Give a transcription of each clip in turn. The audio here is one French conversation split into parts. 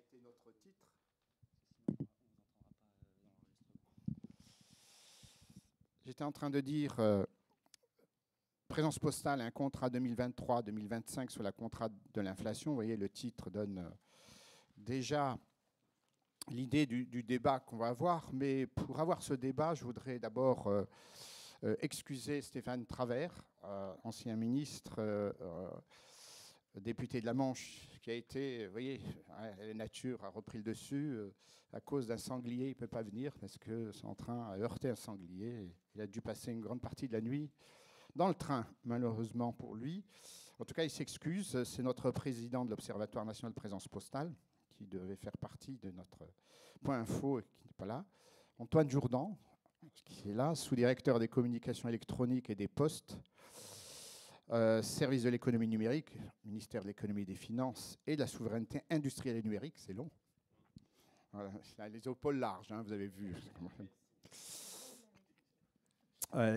été notre titre. J'étais en train de dire présence postale, un contrat 2023-2025 sur la contrat de l'inflation. Vous voyez, le titre donne déjà l'idée du débat qu'on va avoir. Mais pour avoir ce débat, je voudrais d'abord excuser Stéphane Travert, ancien ministre, député de la Manche, qui a été, vous voyez, la nature a repris le dessus. À cause d'un sanglier, il ne peut pas venir parce que son train a heurté un sanglier. Il a dû passer une grande partie de la nuit dans le train, malheureusement pour lui. En tout cas, il s'excuse. C'est notre président de l'Observatoire national de présence postale, qui devait faire partie de notre point info et qui n'est pas là. Antoine Jourdan, qui est là, sous-directeur des communications électroniques et des postes, service de l'économie numérique, ministère de l'économie et des finances et de la souveraineté industrielle et numérique, c'est long. Voilà, les épaules larges, hein, vous avez vu.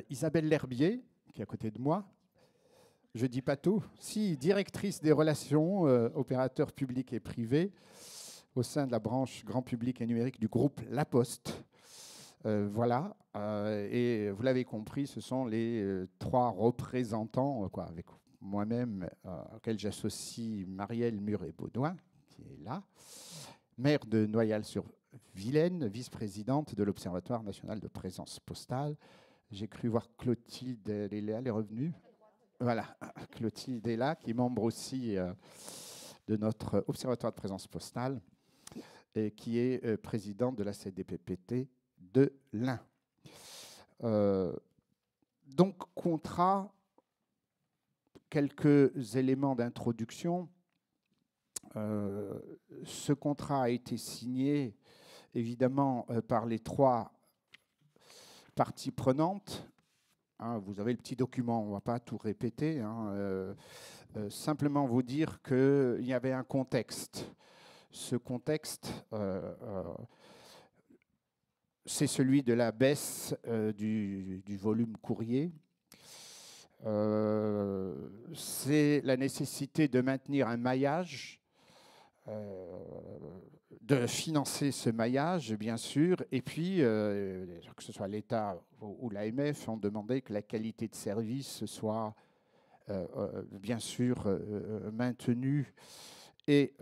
Isabelle L'Herbier, qui est à côté de moi. Je ne dis pas tout. Si, directrice des relations opérateurs publics et privés au sein de la branche grand public et numérique du groupe La Poste. Voilà. Et vous l'avez compris, ce sont les trois représentants, avec moi-même, auxquels j'associe Marielle Muret-Baudouin, qui est là, maire de Noyal-sur-Vilaine, vice-présidente de l'Observatoire national de présence postale. J'ai cru voir Clotilde, elle est revenue. Voilà, Clotilde est là, qui est membre aussi de notre Observatoire de présence postale et qui est présidente de la CDPPT de l'Ain. Donc, contrat, quelques éléments d'introduction. Ce contrat a été signé, évidemment, par les trois parties prenantes. Hein, vous avez le petit document, on ne va pas tout répéter. Hein, simplement vous dire qu'il y avait un contexte. Ce contexte, c'est celui de la baisse du volume courrier. C'est la nécessité de maintenir un maillage, de financer ce maillage, bien sûr, et puis, que ce soit l'État ou l'AMF, ont demandé que la qualité de service soit, bien sûr, maintenue et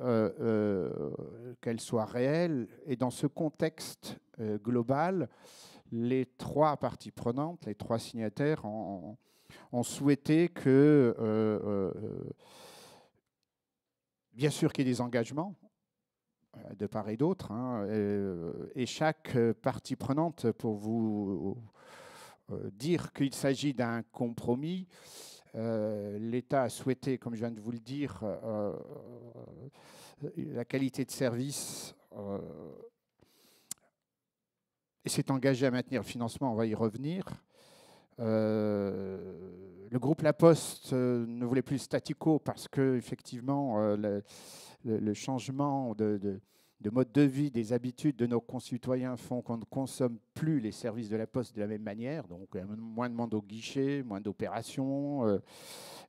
qu'elle soit réelle. Et dans ce contexte global, les trois parties prenantes, les trois signataires ont souhaité que, bien sûr, qu'il y ait des engagements de part et d'autre, hein, et chaque partie prenante, pour vous dire qu'il s'agit d'un compromis, l'État a souhaité, comme je viens de vous le dire, la qualité de service et s'est engagé à maintenir le financement, on va y revenir. Le groupe La Poste ne voulait plus le statu quo parce que, effectivement, le changement de mode de vie, des habitudes de nos concitoyens font qu'on ne consomme plus les services de La Poste de la même manière. Donc, moins de monde au guichet, moins d'opérations,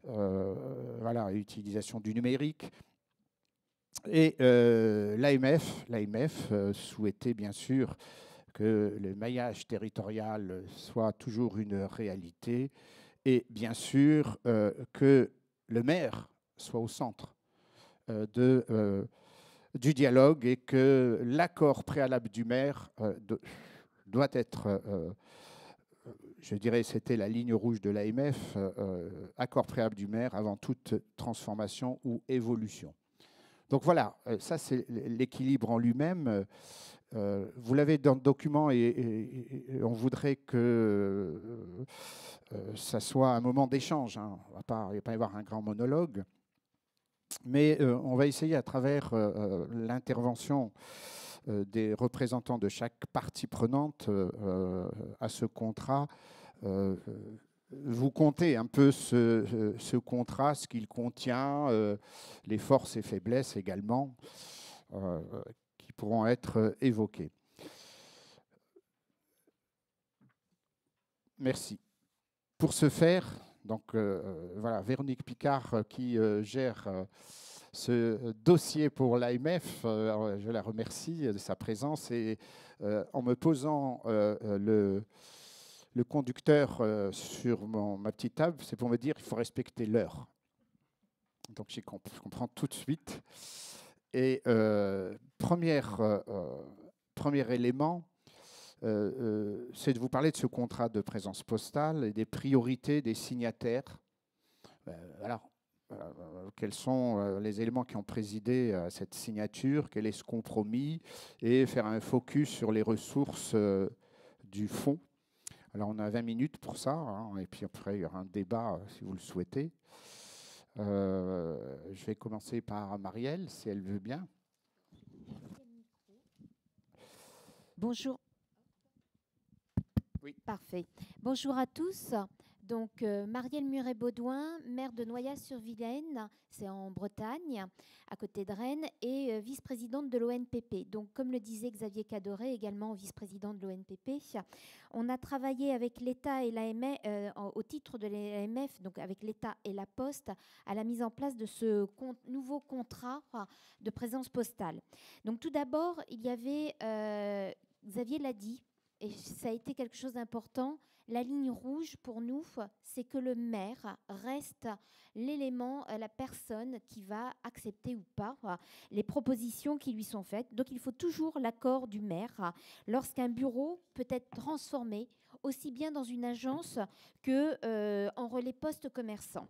voilà, utilisation du numérique. Et l'AMF souhaitait, bien sûr, que le maillage territorial soit toujours une réalité et bien sûr que le maire soit au centre du dialogue et que l'accord préalable du maire doit être, je dirais, c'était la ligne rouge de l'AMF, accord préalable du maire avant toute transformation ou évolution. Donc voilà, ça c'est l'équilibre en lui-même. Vous l'avez dans le document et on voudrait que ça soit un moment d'échange. Hein. Il ne va pas y avoir un grand monologue. Mais on va essayer à travers l'intervention des représentants de chaque partie prenante à ce contrat, vous comptez un peu ce contrat, ce qu'il contient, les forces et faiblesses également, qui pourront être évoquées. Merci. Pour ce faire, donc voilà, Véronique Picard qui gère ce dossier pour l'AMF. Je la remercie de sa présence et en me posant le conducteur sur ma petite table, c'est pour me dire qu'il faut respecter l'heure. Donc je comprends tout de suite. Et premier élément, c'est de vous parler de ce contrat de présence postale et des priorités des signataires. Alors, quels sont les éléments qui ont présidé à cette signature, quel est ce compromis, et faire un focus sur les ressources du fonds. Alors, on a 20 minutes pour ça, hein, et puis après, il y aura un débat si vous le souhaitez. Je vais commencer par Marielle, si elle veut bien. Bonjour. Oui. Parfait. Bonjour à tous. Donc, Marielle Muret-Baudouin, maire de Noyal-sur-Vilaine, c'est en Bretagne, à côté de Rennes, et vice-présidente de l'ONPP. Donc, comme le disait Xavier Cadoré, également vice-président de l'ONPP, on a travaillé avec l'État et l'AMF, au titre de l'AMF, donc avec l'État et la Poste, à la mise en place de ce nouveau contrat de présence postale. Donc, tout d'abord, il y avait, Xavier l'a dit, et ça a été quelque chose d'important, la ligne rouge pour nous, c'est que le maire reste l'élément, la personne qui va accepter ou pas les propositions qui lui sont faites. Donc il faut toujours l'accord du maire lorsqu'un bureau peut être transformé aussi bien dans une agence qu'en relais poste commerçant.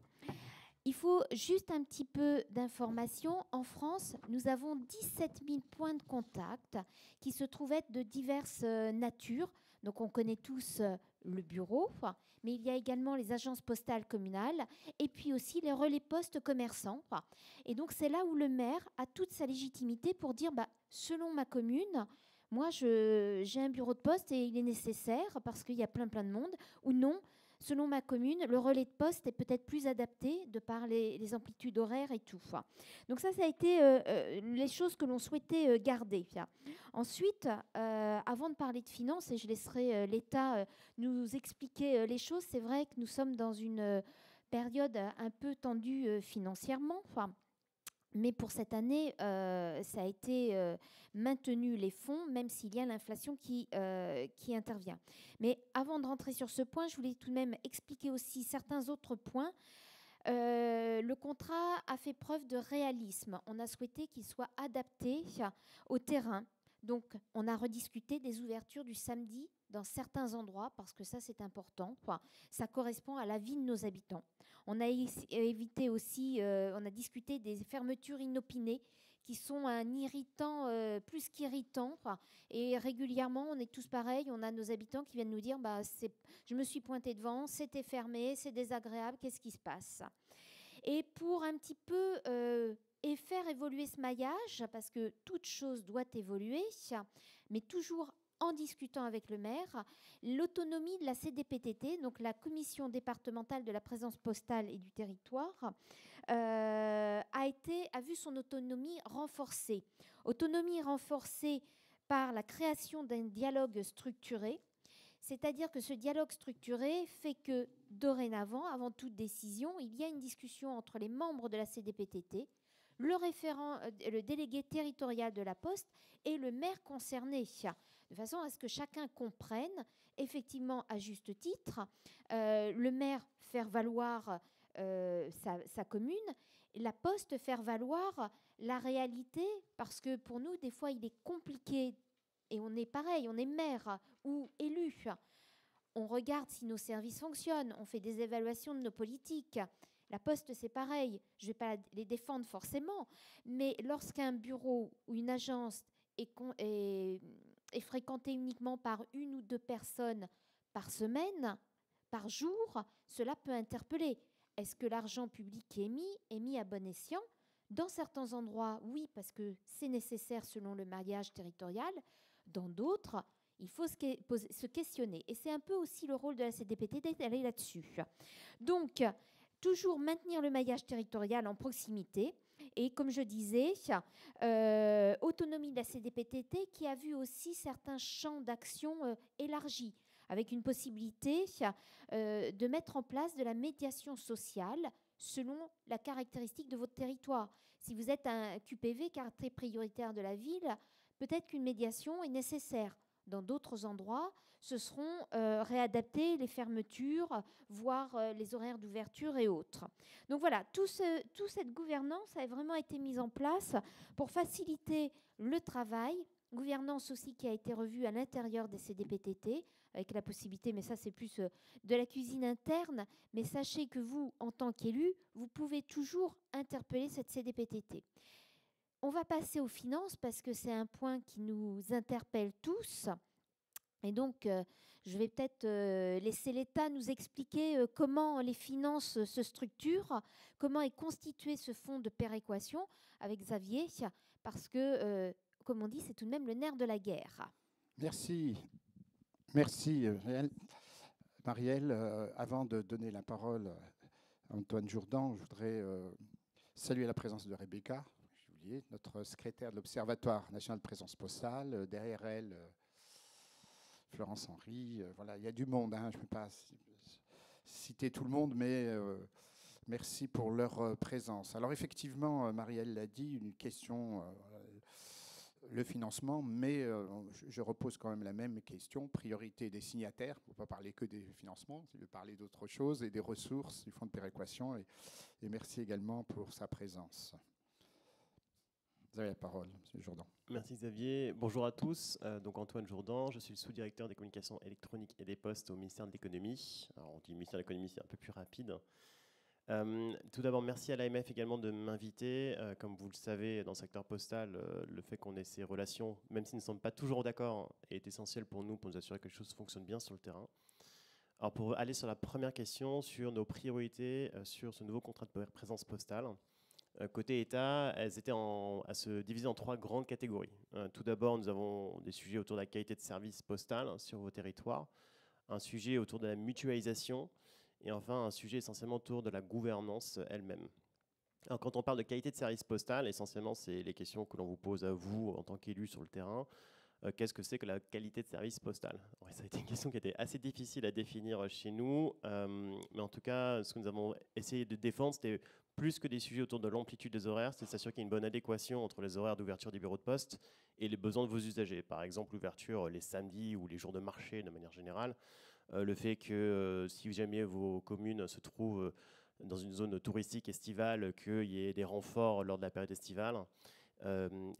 Il faut juste un petit peu d'informations. En France, nous avons 17 000 points de contact qui se trouvent être de diverses natures. Donc, on connaît tous le bureau, mais il y a également les agences postales communales et puis aussi les relais postes commerçants. Et donc, c'est là où le maire a toute sa légitimité pour dire, selon ma commune, moi, j'ai un bureau de poste et il est nécessaire parce qu'il y a plein de monde, ou non. Selon ma commune, le relais de poste est peut-être plus adapté de par les amplitudes horaires et tout. Donc ça a été les choses que l'on souhaitait garder. Ensuite, avant de parler de finances, et je laisserai l'État nous expliquer les choses, c'est vrai que nous sommes dans une période un peu tendue financièrement. Mais pour cette année, ça a été maintenu les fonds, même s'il y a l'inflation qui intervient. Mais avant de rentrer sur ce point, je voulais tout de même expliquer aussi certains autres points. Le contrat a fait preuve de réalisme. On a souhaité qu'il soit adapté au terrain. Donc, on a rediscuté des ouvertures du samedi dans certains endroits, parce que ça, c'est important. Ça correspond à la vie de nos habitants. On a évité aussi, on a discuté des fermetures inopinées, qui sont un irritant plus qu'irritant. Et régulièrement, on est tous pareils. On a nos habitants qui viennent nous dire je me suis pointé devant, c'était fermé, c'est désagréable, qu'est-ce qui se passe? Et pour un petit peu et faire évoluer ce maillage, parce que toute chose doit évoluer, mais toujours en discutant avec le maire, l'autonomie de la CDPTT, donc la Commission départementale de la présence postale et du territoire, a vu son autonomie renforcée. Autonomie renforcée par la création d'un dialogue structuré, c'est-à-dire que ce dialogue structuré fait que dorénavant, avant toute décision, il y a une discussion entre les membres de la CDPTT, le référent, le délégué territorial de la Poste et le maire concerné, de façon à ce que chacun comprenne, effectivement, à juste titre, le maire faire valoir sa commune, et la Poste faire valoir la réalité, parce que pour nous, des fois, il est compliqué, et on est pareil, on est maire ou élu. On regarde si nos services fonctionnent, on fait des évaluations de nos politiques. La Poste, c'est pareil. Je ne vais pas les défendre forcément, mais lorsqu'un bureau ou une agence est fréquenté uniquement par une ou deux personnes par semaine, par jour, cela peut interpeller. Est-ce que l'argent public est mis à bon escient? Dans certains endroits, oui, parce que c'est nécessaire selon le maillage territorial. Dans d'autres, il faut se questionner. Et c'est un peu aussi le rôle de la CDPTT d'aller là-dessus. Donc, toujours maintenir le maillage territorial en proximité. Et comme je disais, autonomie de la CDPTT qui a vu aussi certains champs d'action élargis, avec une possibilité de mettre en place de la médiation sociale selon la caractéristique de votre territoire. Si vous êtes un QPV, quartier prioritaire de la ville, peut-être qu'une médiation est nécessaire. Dans d'autres endroits, ce seront réadaptées les fermetures, voire les horaires d'ouverture et autres. Donc voilà, toute cette gouvernance a vraiment été mise en place pour faciliter le travail. Gouvernance aussi qui a été revue à l'intérieur des CDPTT, avec la possibilité, mais ça c'est plus de la cuisine interne, mais sachez que vous, en tant qu'élu, vous pouvez toujours interpeller cette CDPTT. On va passer aux finances parce que c'est un point qui nous interpelle tous. Et donc, je vais peut-être laisser l'État nous expliquer comment les finances se structurent, comment est constitué ce fonds de péréquation avec Xavier, parce que, comme on dit, c'est tout de même le nerf de la guerre. Merci. Merci, Marielle. Avant de donner la parole à Antoine Jourdan, je voudrais saluer la présence de Rebecca, j'ai oublié, notre secrétaire de l'Observatoire national de présence postale. Derrière elle, Florence Henry. Voilà, il y a du monde, hein, je ne peux pas citer tout le monde, mais merci pour leur présence. Alors effectivement, Marielle l'a dit, une question, le financement, mais je repose quand même la même question, priorité des signataires, il ne faut pas parler que des financements, il faut parler d'autres choses et des ressources du fonds de péréquation, et merci également pour sa présence. Vous avez la parole, M. Jourdan. Merci Xavier. Bonjour à tous. Donc Antoine Jourdan, je suis le sous-directeur des communications électroniques et des postes au ministère de l'économie. Alors on dit ministère de l'économie, c'est un peu plus rapide. Tout d'abord, merci à l'AMF également de m'inviter. Comme vous le savez, dans le secteur postal, le fait qu'on ait ces relations, même si nous ne sommes pas toujours d'accord, est essentiel pour nous assurer que les choses fonctionnent bien sur le terrain. Alors pour aller sur la première question, sur nos priorités, sur ce nouveau contrat de présence postale, côté État, elles étaient à se diviser en 3 grandes catégories. Tout d'abord, nous avons des sujets autour de la qualité de service postal sur vos territoires, un sujet autour de la mutualisation et enfin un sujet essentiellement autour de la gouvernance elle-même. Alors, quand on parle de qualité de service postal, essentiellement, c'est les questions que l'on vous pose à vous en tant qu'élu sur le terrain. Qu'est-ce que c'est que la qualité de service postal? Ouais, ça a été une question qui était assez difficile à définir chez nous, mais en tout cas, ce que nous avons essayé de défendre, c'était plus que des sujets autour de l'amplitude des horaires, c'est de s'assurer qu'il y a une bonne adéquation entre les horaires d'ouverture des bureaux de poste et les besoins de vos usagers. Par exemple, l'ouverture les samedis ou les jours de marché de manière générale. Le fait que si jamais vos communes se trouvent dans une zone touristique estivale, qu'il y ait des renforts lors de la période estivale.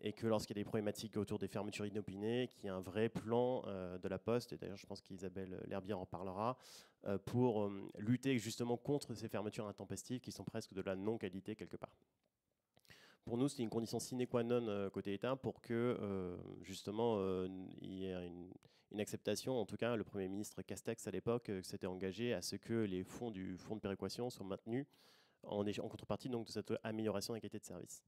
Et que lorsqu'il y a des problématiques autour des fermetures inopinées, qu'il y a un vrai plan de la Poste, et d'ailleurs je pense qu'Isabelle L'Herbier en parlera, pour lutter justement contre ces fermetures intempestives qui sont presque de la non-qualité quelque part. Pour nous, c'est une condition sine qua non côté État pour que justement il y ait une acceptation. En tout cas, le Premier ministre Castex à l'époque s'était engagé à ce que les fonds du fonds de péréquation soient maintenus en contrepartie donc, de cette amélioration de la qualité de service.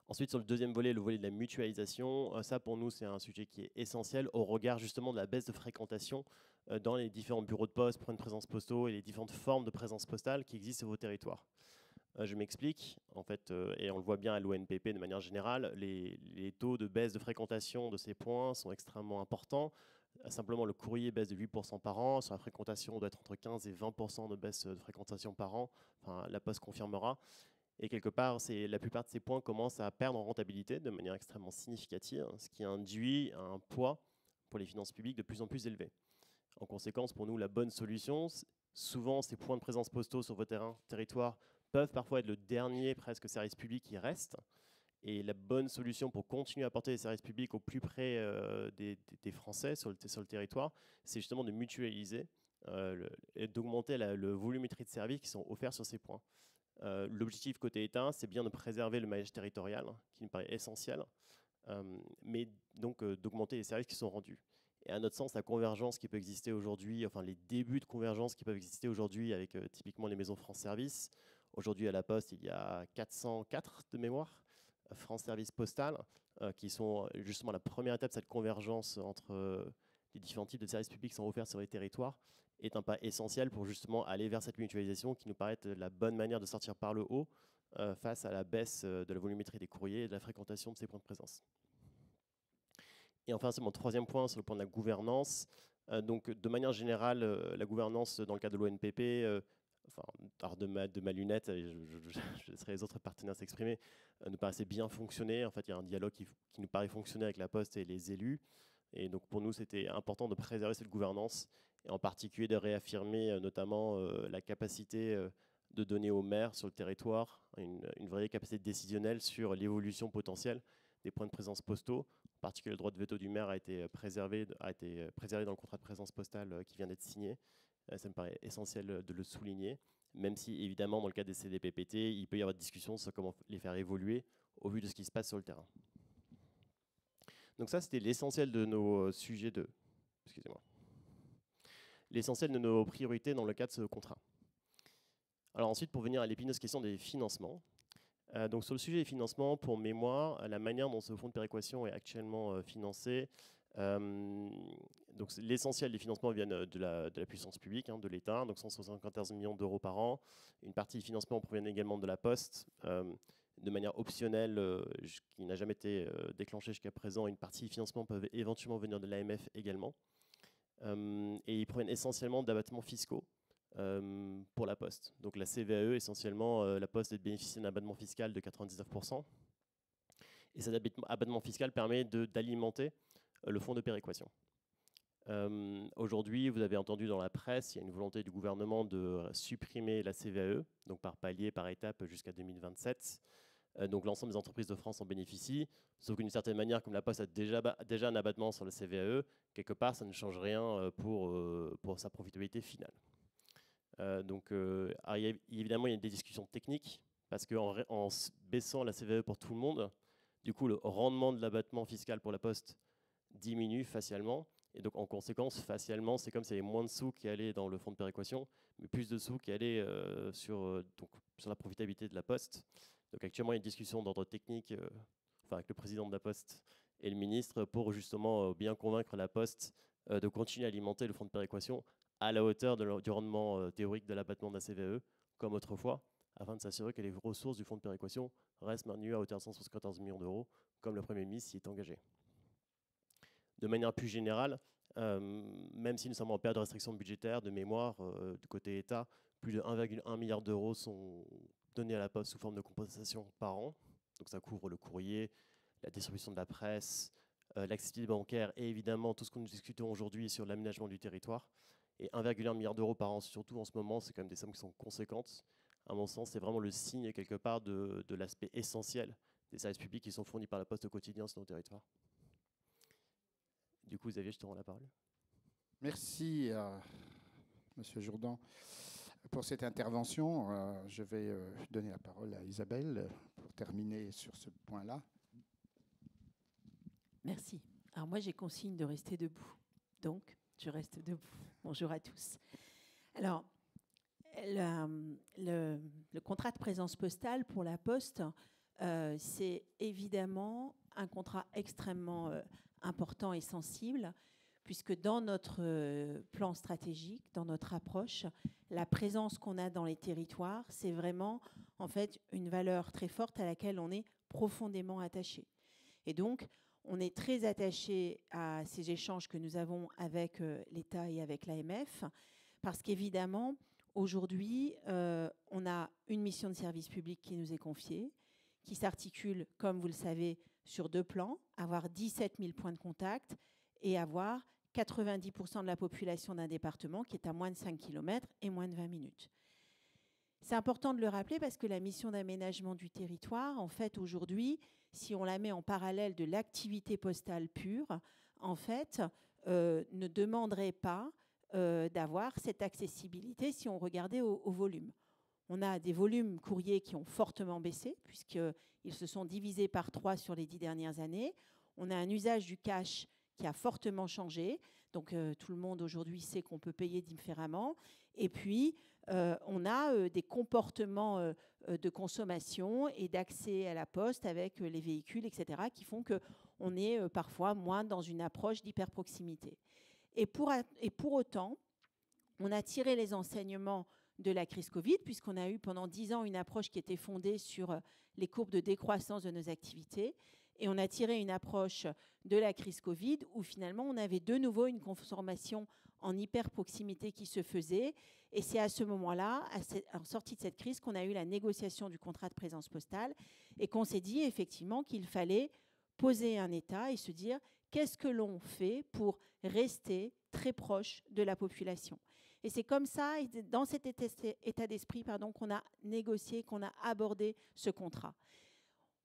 Ensuite, sur le deuxième volet, le volet de la mutualisation, ça pour nous c'est un sujet qui est essentiel au regard justement de la baisse de fréquentation dans les différents bureaux de poste, points de présence postaux et les différentes formes de présence postale qui existent sur vos territoires. Je m'explique, en fait, et on le voit bien à l'ONPP de manière générale, les taux de baisse de fréquentation de ces points sont extrêmement importants. Simplement, le courrier baisse de 8% par an. Sur la fréquentation, on doit être entre 15 et 20% de baisse de fréquentation par an. Enfin, la Poste confirmera. Et quelque part, la plupart de ces points commencent à perdre en rentabilité de manière extrêmement significative, ce qui induit un poids pour les finances publiques de plus en plus élevé. En conséquence, pour nous, la bonne solution, souvent ces points de présence postaux sur vos territoires peuvent parfois être le dernier presque service public qui reste. Et la bonne solution pour continuer à apporter des services publics au plus près des Français sur le territoire, c'est justement de mutualiser et d'augmenter le volumétrie de services qui sont offerts sur ces points. L'objectif côté État, c'est bien de préserver le maillage territorial, qui me paraît essentiel, mais donc d'augmenter les services qui sont rendus. Et à notre sens, la convergence qui peut exister aujourd'hui, enfin les débuts de convergence qui peuvent exister aujourd'hui avec typiquement les maisons France Service. Aujourd'hui à la Poste, il y a 404 de mémoire, France Service Postal, qui sont justement la première étape de cette convergence entre les différents types de services publics qui sont offerts sur les territoires, est un pas essentiel pour justement aller vers cette mutualisation qui nous paraît être la bonne manière de sortir par le haut face à la baisse de la volumétrie des courriers et de la fréquentation de ces points de présence. Et enfin, c'est mon troisième point sur le point de la gouvernance. Donc, de manière générale, la gouvernance dans le cadre de l'ONPP enfin, alors de ma lunette, je laisserai les autres partenaires s'exprimer, nous paraissait bien fonctionner. En fait, il y a un dialogue qui nous paraît fonctionner avec la Poste et les élus. Et donc pour nous, c'était important de préserver cette gouvernance et en particulier de réaffirmer notamment la capacité de donner aux maires sur le territoire une vraie capacité décisionnelle sur l'évolution potentielle des points de présence postaux. En particulier, le droit de veto du maire a été préservé dans le contrat de présence postale qui vient d'être signé. Ça me paraît essentiel de le souligner, même si évidemment dans le cas des CDPPT, il peut y avoir des discussions sur comment les faire évoluer au vu de ce qui se passe sur le terrain. Donc ça, c'était l'essentiel de nos sujets de... Excusez-moi. L'essentiel de nos priorités dans le cadre de ce contrat. Alors ensuite, pour venir à l'épineuse question des financements. Donc sur le sujet des financements, pour mémoire, la manière dont ce fonds de péréquation est actuellement financé, donc l'essentiel des financements viennent de la puissance publique, de l'État, donc 174 millions d'euros par an. Une partie des financements provient également de la Poste, de manière optionnelle, qui n'a jamais été déclenchée jusqu'à présent. Une partie des financements peuvent éventuellement venir de l'AMF également. Et ils proviennent essentiellement d'abattements fiscaux pour la Poste. Donc la CVAE, essentiellement, la Poste bénéficie d'un abattement fiscal de 99%. Et cet abattement fiscal permet d'alimenter le fonds de péréquation. Aujourd'hui, vous avez entendu dans la presse, il y a une volonté du gouvernement de supprimer la CVAE, donc par palier, par étape, jusqu'à 2027. Donc l'ensemble des entreprises de France en bénéficient, sauf d'une certaine manière, comme la Poste a déjà un abattement sur la CVAE, quelque part, ça ne change rien pour sa profitabilité finale. Évidemment, il y a des discussions techniques, parce qu'en baissant la CVAE pour tout le monde, du coup, le rendement de l'abattement fiscal pour la Poste diminue facialement. Et donc, en conséquence, facialement, c'est comme s'il y avait moins de sous qui allaient dans le fonds de péréquation, mais plus de sous qui allaient sur la profitabilité de la Poste. Donc, actuellement, il y a une discussion d'ordre technique avec le président de la Poste et le ministre pour justement bien convaincre la Poste de continuer à alimenter le fonds de péréquation à la hauteur du rendement théorique de l'abattement de la CVAE, comme autrefois, afin de s'assurer que les ressources du fonds de péréquation restent maintenues à hauteur de 174 millions d'euros, comme le Premier ministre s'y est engagé. De manière plus générale, même si nous sommes en période de restriction budgétaire, de mémoire, du côté État, plus de 1,1 milliard d'euros sont donnés à la Poste sous forme de compensation par an. Donc ça couvre le courrier, la distribution de la presse, l'accessibilité bancaire et évidemment tout ce que nous discutons aujourd'hui sur l'aménagement du territoire. Et 1,1 milliard d'euros par an, surtout en ce moment, c'est quand même des sommes qui sont conséquentes. À mon sens, c'est vraiment le signe quelque part de l'aspect essentiel des services publics qui sont fournis par la Poste au quotidien sur nos territoires. Du coup, Xavier, je te rends la parole. Merci, Monsieur Jourdan, pour cette intervention. Je vais donner la parole à Isabelle pour terminer sur ce point-là. Merci. Alors moi, j'ai consigne de rester debout. Donc, je reste debout. Bonjour à tous. Alors, le contrat de présence postale pour la Poste, c'est évidemment un contrat extrêmement important et sensible, puisque dans notre plan stratégique, dans notre approche, la présence qu'on a dans les territoires, c'est vraiment en fait une valeur très forte à laquelle on est profondément attaché. Et donc, on est très attaché à ces échanges que nous avons avec l'État et avec l'AMF, parce qu'évidemment, aujourd'hui, on a une mission de service public qui nous est confiée, qui s'articule, comme vous le savez, sur 2 plans, avoir 17 000 points de contact et avoir 90% de la population d'un département qui est à moins de 5 km et moins de 20 minutes. C'est important de le rappeler parce que la mission d'aménagement du territoire, en fait, aujourd'hui, si on la met en parallèle de l'activité postale pure, en fait, ne demanderait pas d'avoir cette accessibilité si on regardait au volume. On a des volumes courriers qui ont fortement baissé, puisqu'ils se sont divisés par 3 sur les 10 dernières années. On a un usage du cash qui a fortement changé. Donc, tout le monde aujourd'hui sait qu'on peut payer différemment. Et puis, on a des comportements de consommation et d'accès à la poste avec les véhicules, etc., qui font qu'on est parfois moins dans une approche d'hyperproximité. Et pour autant, on a tiré les enseignements de la crise Covid, puisqu'on a eu pendant 10 ans une approche qui était fondée sur les courbes de décroissance de nos activités. Et on a tiré une approche de la crise Covid où finalement on avait de nouveau une consommation en hyper proximité qui se faisait. Et c'est à ce moment-là, en sortie de cette crise, qu'on a eu la négociation du contrat de présence postale et qu'on s'est dit effectivement qu'il fallait poser un état et se dire qu'est-ce que l'on fait pour rester très proche de la population. Et c'est comme ça, dans cet état d'esprit, qu'on a négocié, qu'on a abordé ce contrat.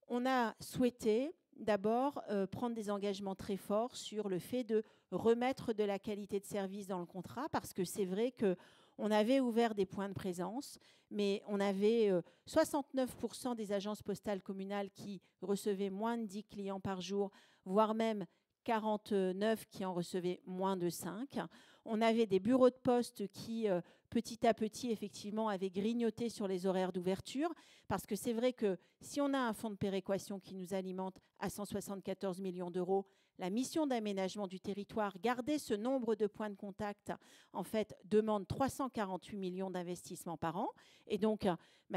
On a souhaité d'abord prendre des engagements très forts sur le fait de remettre de la qualité de service dans le contrat, parce que c'est vrai qu'on avait ouvert des points de présence, mais on avait 69% des agences postales communales qui recevaient moins de 10 clients par jour, voire même 49 qui en recevaient moins de 5. On avait des bureaux de poste qui, petit à petit, effectivement, avaient grignoté sur les horaires d'ouverture, parce que c'est vrai que si on a un fonds de péréquation qui nous alimente à 174 millions d'euros, la mission d'aménagement du territoire, garder ce nombre de points de contact, en fait, demande 348 millions d'investissements par an. Et donc,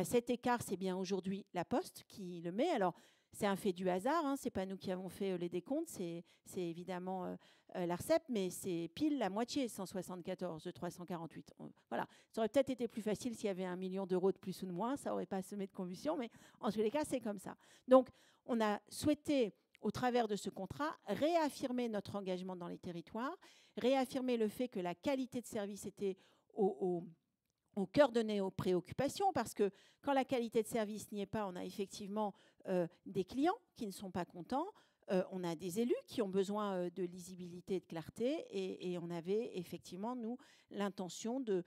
cet écart, c'est bien aujourd'hui la Poste qui le met. Alors, c'est un fait du hasard, ce n'est pas nous qui avons fait les décomptes, c'est évidemment l'ARCEP, mais c'est pile la moitié, 174 de 348. Voilà. Ça aurait peut-être été plus facile s'il y avait 1 million d'euros de plus ou de moins, ça n'aurait pas semé de convulsion, mais en tous les cas, c'est comme ça. Donc, on a souhaité, au travers de ce contrat, réaffirmer notre engagement dans les territoires, réaffirmer le fait que la qualité de service était au cœur de nos préoccupations, parce que quand la qualité de service n'y est pas, on a effectivement des clients qui ne sont pas contents, on a des élus qui ont besoin de lisibilité et de clarté, et on avait effectivement, nous, l'intention de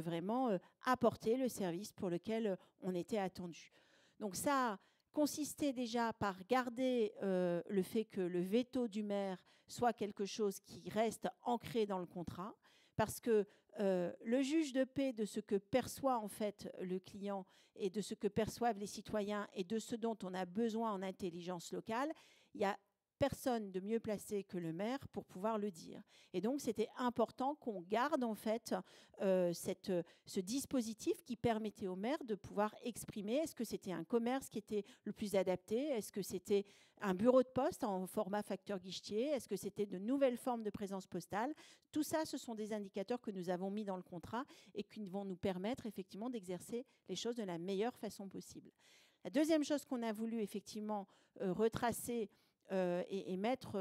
vraiment apporter le service pour lequel on était attendu. Donc ça consistait déjà par garder le fait que le veto du maire soit quelque chose qui reste ancré dans le contrat, parce que le juge de paix de ce que perçoit en fait le client et de ce que perçoivent les citoyens et de ce dont on a besoin en intelligence locale, il n'y a personne de mieux placé que le maire pour pouvoir le dire. Et donc, c'était important qu'on garde en fait ce dispositif qui permettait au maire de pouvoir exprimer est-ce que c'était un commerce qui était le plus adapté, est-ce que c'était un bureau de poste en format facteur guichetier, est-ce que c'était de nouvelles formes de présence postale. Tout ça, ce sont des indicateurs que nous avons mis dans le contrat et qui vont nous permettre effectivement d'exercer les choses de la meilleure façon possible. La deuxième chose qu'on a voulu effectivement retracer et mettre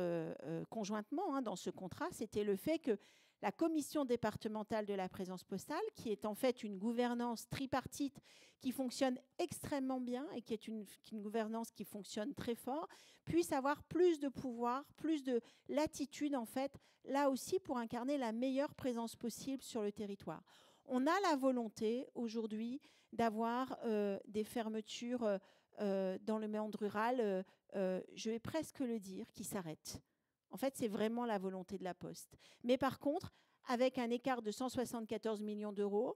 conjointement dans ce contrat, c'était le fait que la commission départementale de la présence postale, qui est en fait une gouvernance tripartite qui fonctionne extrêmement bien et qui est une gouvernance qui fonctionne très fort, puisse avoir plus de pouvoir, plus de latitude en fait, là aussi pour incarner la meilleure présence possible sur le territoire. On a la volonté aujourd'hui d'avoir des fermetures dans le monde rural, je vais presque le dire, qui s'arrêtent. En fait, c'est vraiment la volonté de la Poste. Mais par contre, avec un écart de 174 millions d'euros,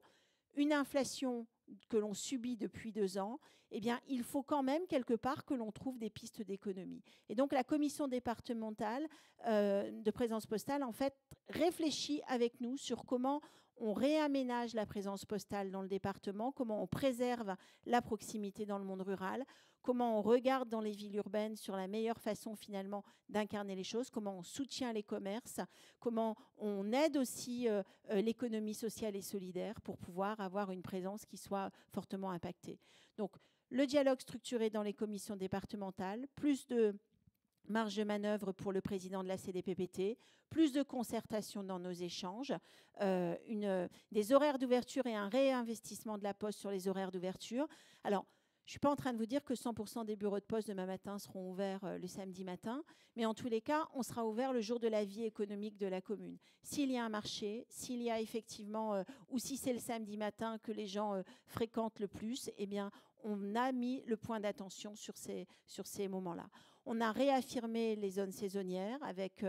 une inflation que l'on subit depuis 2 ans, eh bien, il faut quand même quelque part que l'on trouve des pistes d'économie. Et donc, la commission départementale de présence postale, en fait, réfléchit avec nous sur comment on réaménage la présence postale dans le département, comment on préserve la proximité dans le monde rural, comment on regarde dans les villes urbaines sur la meilleure façon finalement d'incarner les choses, comment on soutient les commerces, comment on aide aussi l'économie sociale et solidaire pour pouvoir avoir une présence qui soit fortement impactée. Donc, le dialogue structuré dans les commissions départementales, plus de marge de manœuvre pour le président de la CDPPT, plus de concertation dans nos échanges, des horaires d'ouverture et un réinvestissement de la Poste sur les horaires d'ouverture. Alors, je ne suis pas en train de vous dire que 100% des bureaux de poste demain matin seront ouverts le samedi matin, mais en tous les cas, on sera ouvert le jour de la vie économique de la commune. S'il y a un marché, s'il y a effectivement, ou si c'est le samedi matin que les gens fréquentent le plus, eh bien, on a mis le point d'attention sur ces moments-là. On a réaffirmé les zones saisonnières avec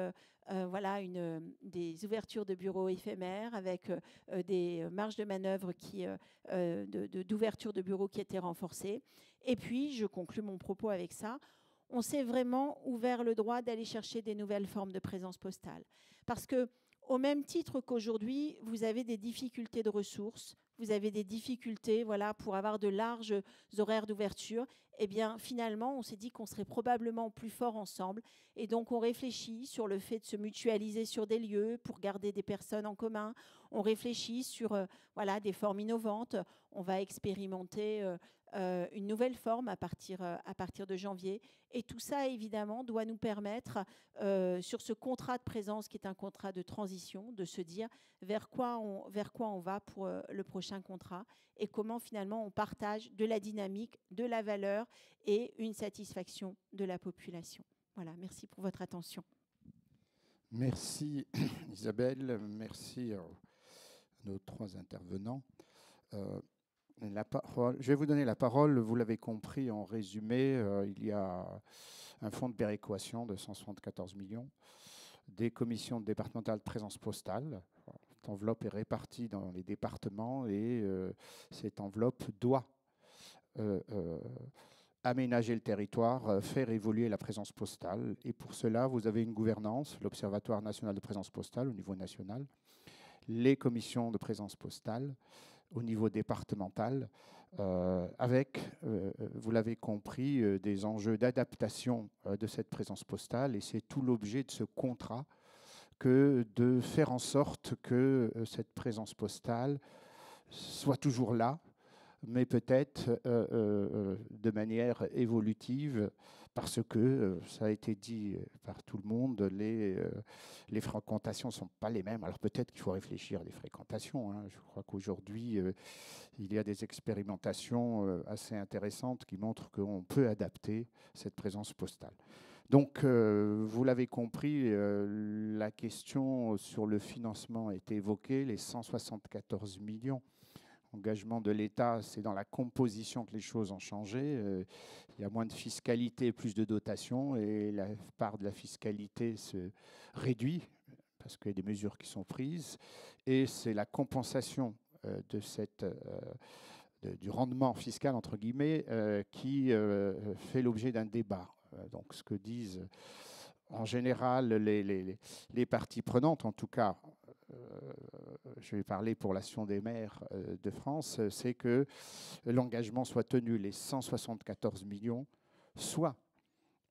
des ouvertures de bureaux éphémères, avec des marges de manœuvre d'ouverture de bureaux qui étaient renforcées. Et puis, je conclus mon propos avec ça, on s'est vraiment ouvert le droit d'aller chercher des nouvelles formes de présence postale. Parce que au même titre qu'aujourd'hui, vous avez des difficultés de ressources, vous avez des difficultés voilà, pour avoir de larges horaires d'ouverture, eh bien, finalement, on s'est dit qu'on serait probablement plus fort ensemble. Et donc, on réfléchit sur le fait de se mutualiser sur des lieux pour garder des personnes en commun. On réfléchit sur voilà, des formes innovantes. On va expérimenter une nouvelle forme à partir de janvier. Et tout ça, évidemment, doit nous permettre, sur ce contrat de présence qui est un contrat de transition, de se dire vers quoi on va pour le prochain contrat et comment finalement on partage de la dynamique, de la valeur et une satisfaction de la population. Voilà, merci pour votre attention. Merci Isabelle, merci à nos 3 intervenants. Je vais vous donner la parole. Vous l'avez compris en résumé, il y a un fonds de péréquation de 174 millions, des commissions départementales de présence postale. Cette enveloppe est répartie dans les départements et cette enveloppe doit aménager le territoire, faire évoluer la présence postale. Et pour cela, vous avez une gouvernance, l'Observatoire national de présence postale au niveau national, les commissions de présence postale au niveau départemental, avec, vous l'avez compris, des enjeux d'adaptation de cette présence postale. Et c'est tout l'objet de ce contrat que de faire en sorte que cette présence postale soit toujours là, mais peut-être de manière évolutive, parce que, ça a été dit par tout le monde, les fréquentations ne sont pas les mêmes. Alors peut-être qu'il faut réfléchir à des fréquentations. Hein. Je crois qu'aujourd'hui, il y a des expérimentations assez intéressantes qui montrent qu'on peut adapter cette présence postale. Donc, vous l'avez compris, la question sur le financement a été évoquée, les 174 millions. Engagement de l'État, c'est dans la composition que les choses ont changé. Il y a moins de fiscalité, plus de dotation, et la part de la fiscalité se réduit parce qu'il y a des mesures qui sont prises. Et c'est la compensation du rendement fiscal, entre guillemets, qui fait l'objet d'un débat. Donc, ce que disent en général les parties prenantes, en tout cas, je vais parler pour l'Association des maires de France, c'est que l'engagement soit tenu, les 174 millions soient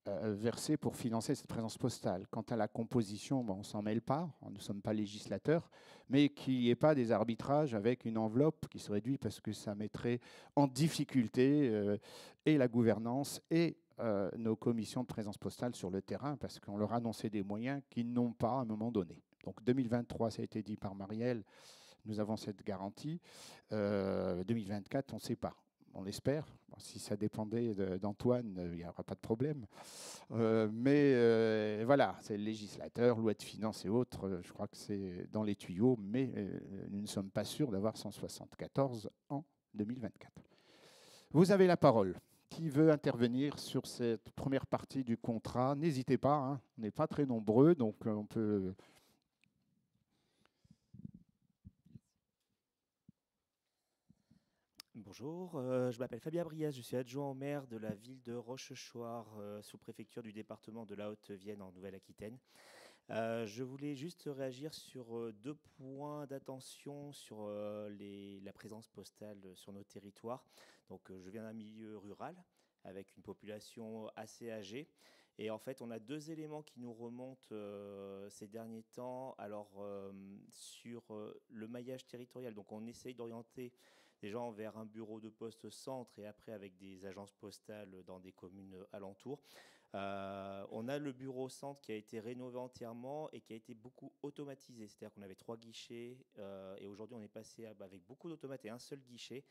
versés pour financer cette présence postale. Quant à la composition, on ne s'en mêle pas, nous ne sommes pas législateurs, mais qu'il n'y ait pas des arbitrages avec une enveloppe qui se réduit parce que ça mettrait en difficulté et la gouvernance et nos commissions de présence postale sur le terrain, parce qu'on leur a annoncé des moyens qu'ils n'ont pas à un moment donné. Donc 2023, ça a été dit par Marielle, nous avons cette garantie. 2024, on ne sait pas. On espère. Bon, si ça dépendait d'Antoine, il n'y aura pas de problème. Mais voilà, c'est le législateur, loi de finances et autres. Je crois que c'est dans les tuyaux, mais nous ne sommes pas sûrs d'avoir 174 en 2024. Vous avez la parole. Qui veut intervenir sur cette première partie du contrat? N'hésitez pas, hein. On n'est pas très nombreux, donc on peut... Bonjour, je m'appelle Fabien Briès, je suis adjoint au maire de la ville de Rochechouart, sous-préfecture du département de la Haute-Vienne en Nouvelle-Aquitaine. Je voulais juste réagir sur 2 points d'attention sur la présence postale sur nos territoires. Donc, je viens d'un milieu rural avec une population assez âgée. Et en fait, on a 2 éléments qui nous remontent ces derniers temps. Alors, sur le maillage territorial, donc on essaye d'orienter des gens vers un bureau de poste centre et après avec des agences postales dans des communes alentours. On a le bureau centre qui a été rénové entièrement et qui a été beaucoup automatisé. C'est-à-dire qu'on avait 3 guichets et aujourd'hui on est passé avec beaucoup d'automates et un seul guichet.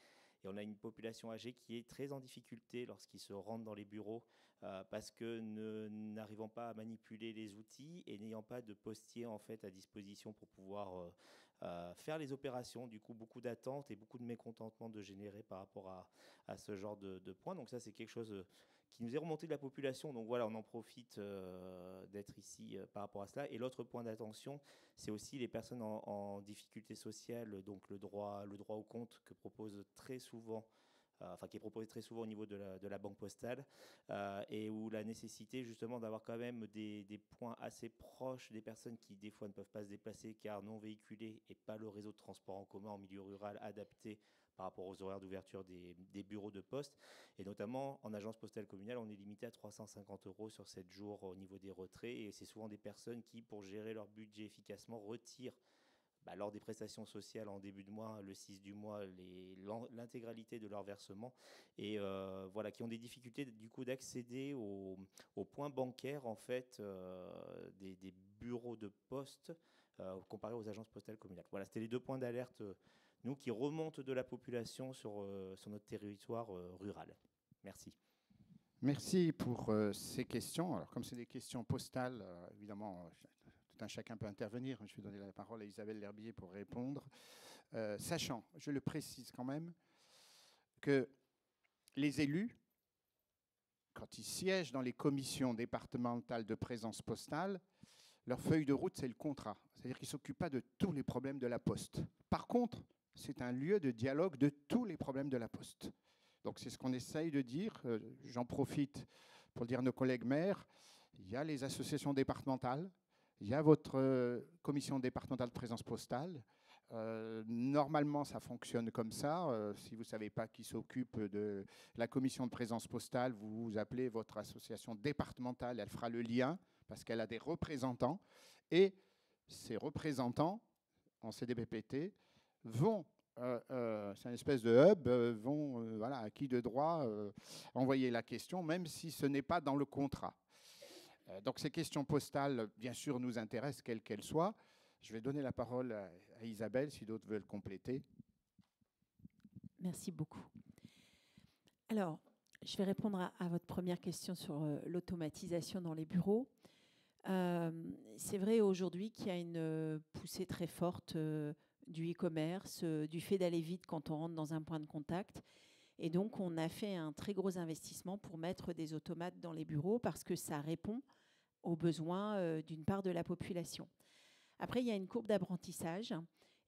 Et on a une population âgée qui est très en difficulté lorsqu'ils se rendent dans les bureaux parce que n'arrivant pas à manipuler les outils et n'ayant pas de postier en fait à disposition pour pouvoir faire les opérations. Du coup, beaucoup d'attentes et beaucoup de mécontentement de générer par rapport à ce genre de points. Donc ça, c'est quelque chose qui nous est remonté de la population. Donc voilà, on en profite d'être ici par rapport à cela. Et l'autre point d'attention, c'est aussi les personnes en difficulté sociale, donc le droit au compte que propose très souvent enfin qui est proposé très souvent au niveau de la banque postale, et où la nécessité justement d'avoir quand même des points assez proches des personnes qui des fois ne peuvent pas se déplacer car non véhiculées et pas le réseau de transport en commun en milieu rural adapté par rapport aux horaires d'ouverture des bureaux de poste. Et notamment, en agence postale communale, on est limité à 350 € sur 7 jours au niveau des retraits. Et c'est souvent des personnes qui, pour gérer leur budget efficacement, retirent lors des prestations sociales en début de mois, le 6 du mois, l'intégralité de leur versement. Et voilà, qui ont des difficultés du coup d'accéder aux points bancaires en fait, des bureaux de poste comparé aux agences postales communales. Voilà, c'était les 2 points d'alerte nous, qui remontent de la population sur notre territoire rural. Merci. Merci pour ces questions. Alors, comme c'est des questions postales, évidemment, tout un chacun peut intervenir. Je vais donner la parole à Isabelle L'Herbier pour répondre. Sachant, je le précise quand même, que les élus, quand ils siègent dans les commissions départementales de présence postale, leur feuille de route, c'est le contrat. C'est-à-dire qu'ils ne s'occupent pas de tous les problèmes de la Poste. Par contre, c'est un lieu de dialogue de tous les problèmes de la Poste. Donc c'est ce qu'on essaye de dire. J'en profite pour le dire à nos collègues maires. Il y a les associations départementales, il y a votre commission départementale de présence postale. Normalement, ça fonctionne comme ça. Si vous ne savez pas qui s'occupe de la commission de présence postale, vous appelez votre association départementale, elle fera le lien parce qu'elle a des représentants. Et ces représentants en CDPPT vont, c'est une espèce de hub, vont, voilà, à qui de droit envoyer la question, même si ce n'est pas dans le contrat. Donc ces questions postales, bien sûr, nous intéressent, quelles qu'elles soient. Je vais donner la parole à Isabelle, si d'autres veulent compléter. Merci beaucoup. Alors, je vais répondre à votre première question sur l'automatisation dans les bureaux. C'est vrai aujourd'hui qu'il y a une poussée très forte du e-commerce, du fait d'aller vite quand on rentre dans un point de contact. Et donc, on a fait un très gros investissement pour mettre des automates dans les bureaux parce que ça répond aux besoins d'une part de la population. Après, il y a une courbe d'apprentissage.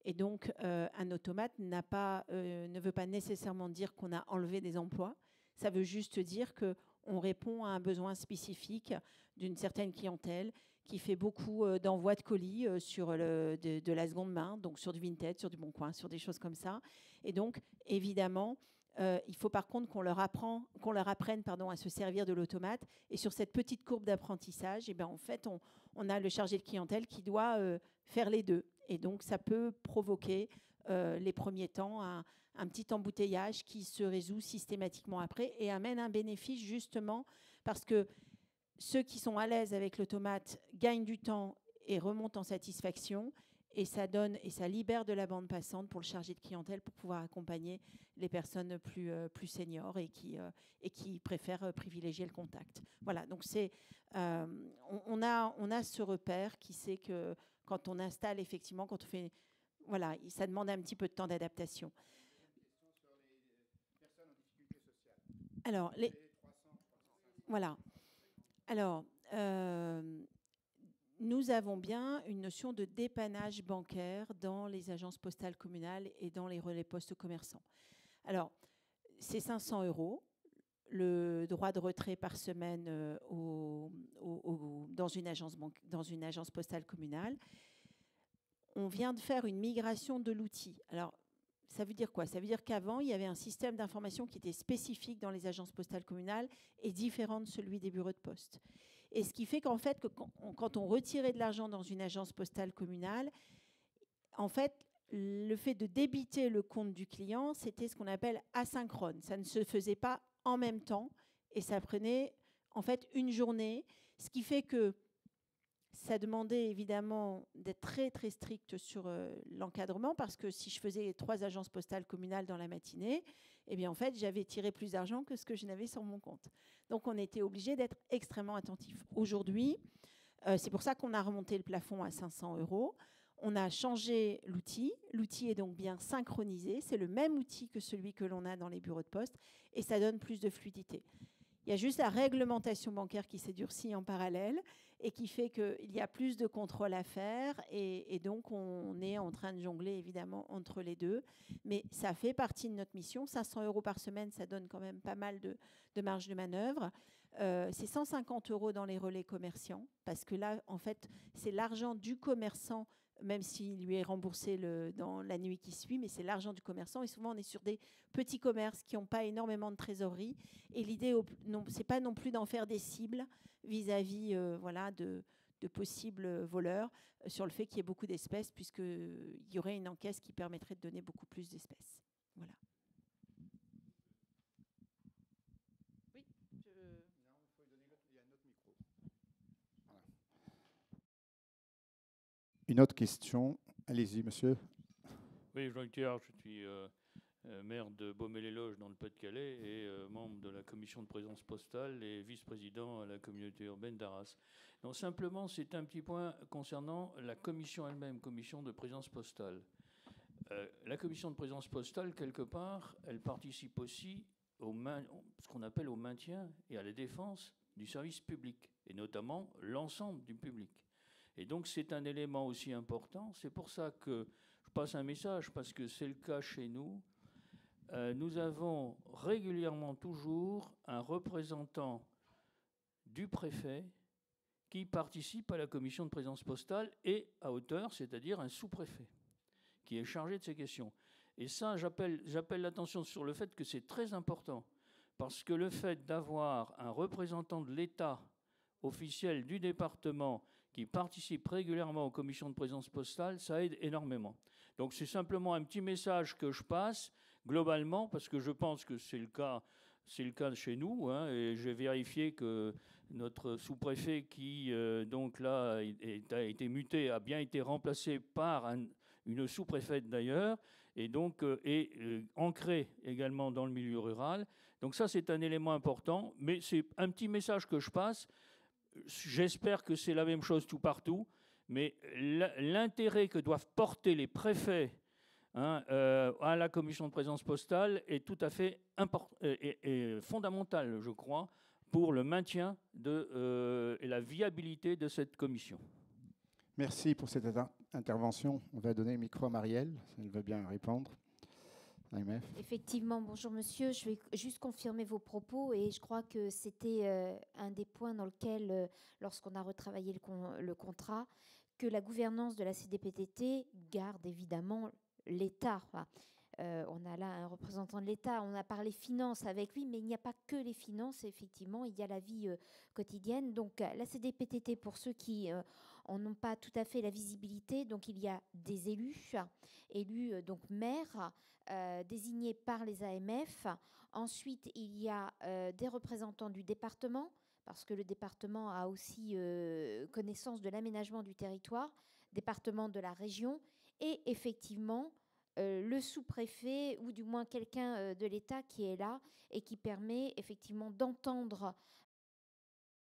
Et donc, un automate ne veut pas nécessairement dire qu'on a enlevé des emplois. Ça veut juste dire qu'on répond à un besoin spécifique d'une certaine clientèle qui fait beaucoup d'envois de colis sur de la seconde main, donc sur du Vinted, sur du Bon Coin, sur des choses comme ça. Et donc, évidemment, il faut par contre qu'on leur apprenne à se servir de l'automate. Et sur cette petite courbe d'apprentissage, eh bien, en fait, on a le chargé de clientèle qui doit faire les deux. Et donc, ça peut provoquer les premiers temps un petit embouteillage qui se résout systématiquement après et amène un bénéfice justement parce que ceux qui sont à l'aise avec l'automate gagnent du temps et remontent en satisfaction. Et ça donne et ça libère de la bande passante pour le chargé de clientèle pour pouvoir accompagner les personnes plus seniors et qui préfèrent privilégier le contact. Voilà, donc on a ce repère qui sait que quand on installe effectivement, quand on fait, voilà, ça demande un petit peu de temps d'adaptation. Alors voilà. Alors nous avons bien une notion de dépannage bancaire dans les agences postales communales et dans les relais postes commerçants. Alors, c'est 500 €, le droit de retrait par semaine dans une agence postale communale. On vient de faire une migration de l'outil. Alors, ça veut dire quoi? Ça veut dire qu'avant, il y avait un système d'information qui était spécifique dans les agences postales communales et différent de celui des bureaux de poste. Et ce qui fait qu'en fait, quand on retirait de l'argent dans une agence postale communale, en fait, le fait de débiter le compte du client, c'était ce qu'on appelle asynchrone. Ça ne se faisait pas en même temps et ça prenait en fait une journée, ce qui fait que ça demandait évidemment d'être très très strict sur l'encadrement parce que si je faisais 3 agences postales communales dans la matinée, eh bien en fait j'avais tiré plus d'argent que ce que je n'avais sur mon compte. Donc on était obligé d'être extrêmement attentif. Aujourd'hui, c'est pour ça qu'on a remonté le plafond à 500 €. On a changé l'outil. L'outil est donc bien synchronisé. C'est le même outil que celui que l'on a dans les bureaux de poste et ça donne plus de fluidité. Il y a juste la réglementation bancaire qui s'est durcie en parallèle et qui fait qu'il y a plus de contrôle à faire. Et donc, on est en train de jongler, évidemment, entre les deux. Mais ça fait partie de notre mission. 500 € par semaine, ça donne quand même pas mal de marge de manœuvre. C'est 150 € dans les relais commerciants, parce que là, en fait, c'est l'argent du commerçant, même s'il lui est remboursé dans la nuit qui suit, mais c'est l'argent du commerçant. Et souvent, on est sur des petits commerces qui n'ont pas énormément de trésorerie. Et l'idée, ce n'est pas non plus d'en faire des cibles vis-à-vis voilà, de possibles voleurs, sur le fait qu'il y ait beaucoup d'espèces, puisqu'il y aurait une encaisse qui permettrait de donner beaucoup plus d'espèces. Voilà. Oui, Une autre question. Allez-y, monsieur. Oui, Jean-Luc Théard, je suis maire de Baume-les-Loges dans le Pas-de-Calais et membre de la commission de présence postale et vice-président à la communauté urbaine d'Arras. Donc simplement, c'est un petit point concernant la commission elle-même, commission de présence postale. La commission de présence postale, quelque part, elle participe aussi ce qu'on appelle au maintien et à la défense du service public, et notamment l'ensemble du public. Et donc c'est un élément aussi important. C'est pour ça que je passe un message, parce que c'est le cas chez nous. Nous avons régulièrement toujours un représentant du préfet qui participe à la commission de présence postale et à hauteur, c'est-à-dire un sous-préfet qui est chargé de ces questions. Et ça, j'appelle l'attention sur le fait que c'est très important, parce que le fait d'avoir un représentant de l'État officiel du département qui participe régulièrement aux commissions de présence postale, ça aide énormément. Donc c'est simplement un petit message que je passe globalement, parce que je pense que c'est le cas chez nous, hein, et j'ai vérifié que notre sous-préfet qui donc là a été muté, a bien été remplacé par une sous-préfète d'ailleurs, et donc est ancré également dans le milieu rural. Donc ça, c'est un élément important, mais c'est un petit message que je passe. J'espère que c'est la même chose tout partout, mais l'intérêt que doivent porter les préfets à la commission de présence postale est tout à fait fondamental, je crois, pour le maintien et la viabilité de cette commission. Merci pour cette intervention. On va donner le micro à Marielle, si elle veut bien répondre. AMF. Effectivement, bonjour monsieur, je vais juste confirmer vos propos, et je crois que c'était un des points dans lequel, lorsqu'on a retravaillé le contrat, que la gouvernance de la CDPTT garde évidemment l'État. On a là un représentant de l'État, on a parlé finances avec lui, mais il n'y a pas que les finances, effectivement, il y a la vie quotidienne. Donc la CDPTT, pour ceux qui n'ont pas tout à fait la visibilité, donc il y a des élus donc maires, désignés par les AMF. Ensuite, il y a des représentants du département, parce que le département a aussi connaissance de l'aménagement du territoire, département de la région, et effectivement le sous-préfet, ou du moins quelqu'un de l'État qui est là et qui permet effectivement d'entendre